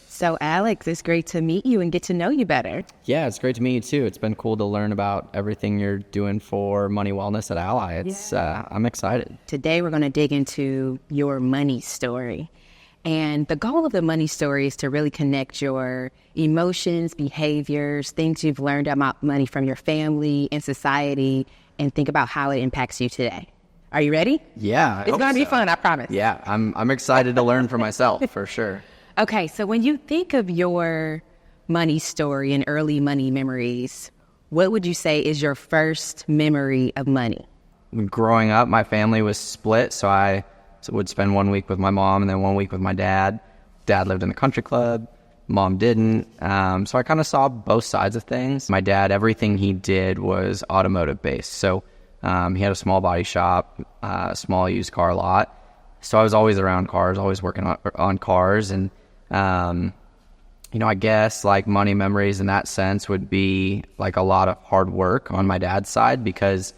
So, Alex, it's great to meet you and get to know you better. Yeah, it's great to meet you too. It's been cool to learn about everything you're doing for money wellness at Ally. I'm excited. Today, we're going to dig into your money story. And the goal of the money story is to really connect your emotions, behaviors, things you've learned about money from your family and society, and think about how it impacts you today. Are you ready? Yeah, It's going to be fun, I promise. Yeah, I'm excited to learn for myself, for sure. Okay, so when you think of your money story and early money memories, what would you say is your first memory of money? Growing up, my family was split, so I would spend 1 week with my mom and then 1 week with my dad. Dad lived in the country club, mom didn't. So I kind of saw both sides of things. My dad, everything he did was automotive based. So he had a small body shop, a small used car lot. So I was always around cars, always working on cars. And, I guess like money memories in that sense would be like a lot of hard work on my dad's side, because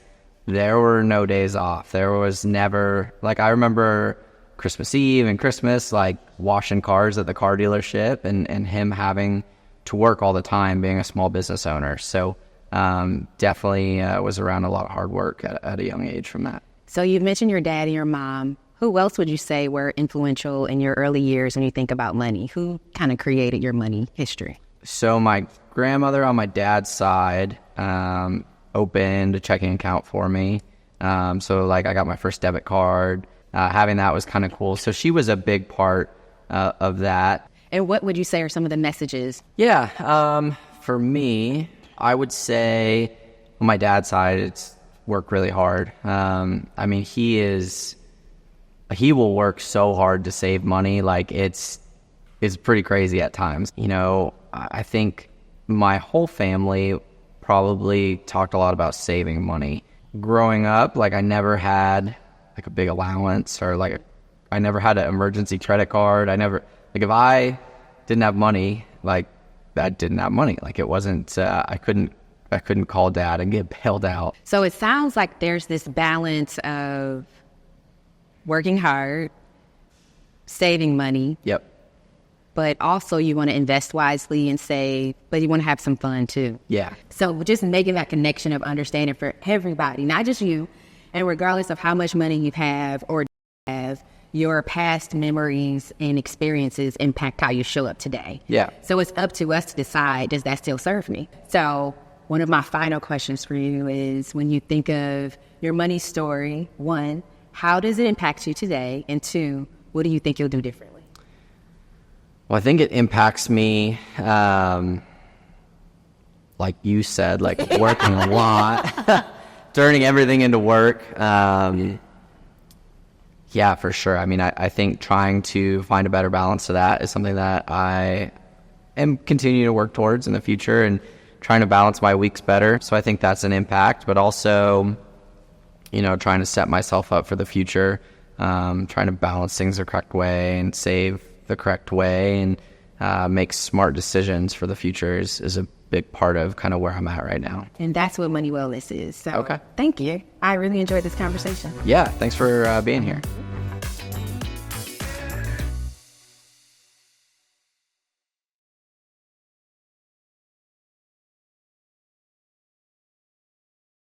there were no days off. There was never, like, I remember Christmas Eve and Christmas, like washing cars at the car dealership and him having to work all the time being a small business owner. So definitely was around a lot of hard work at a young age from that. So you've mentioned your dad and your mom. Who else would you say were influential in your early years when you think about money? Who kind of created your money history? So my grandmother on my dad's side opened a checking account for me. So like I got my first debit card. Having that was kind of cool. So she was a big part of that. And what would you say are some of the messages? Yeah, for me, I would say on my dad's side, it's work really hard. He will work so hard to save money. Like it's pretty crazy at times. I think my whole family probably talked a lot about saving money. Growing up, like I never had like a big allowance, or like I never had an emergency credit card. If I didn't have money, like I didn't have money. Like it wasn't, I couldn't call dad and get bailed out. So it sounds like there's this balance of working hard, saving money. Yep. But also you want to invest wisely and save, but you want to have some fun too. Yeah. So just making that connection of understanding for everybody, not just you, and regardless of how much money you have or have, your past memories and experiences impact how you show up today. Yeah. So it's up to us to decide, does that still serve me? So one of my final questions for you is, when you think of your money story, 1, how does it impact you today? And 2, what do you think you'll do differently? Well, I think it impacts me, like you said, like working a lot, turning everything into work. Yeah, for sure. I think trying to find a better balance to that is something that I am continuing to work towards in the future, and trying to balance my weeks better. So I think that's an impact, but also, trying to set myself up for the future, trying to balance things the correct way and save the correct way, and make smart decisions for the future is a big part of kind of where I'm at right now. And that's what money wellness is. So okay. Thank you. I really enjoyed this conversation. Yeah, thanks for being here.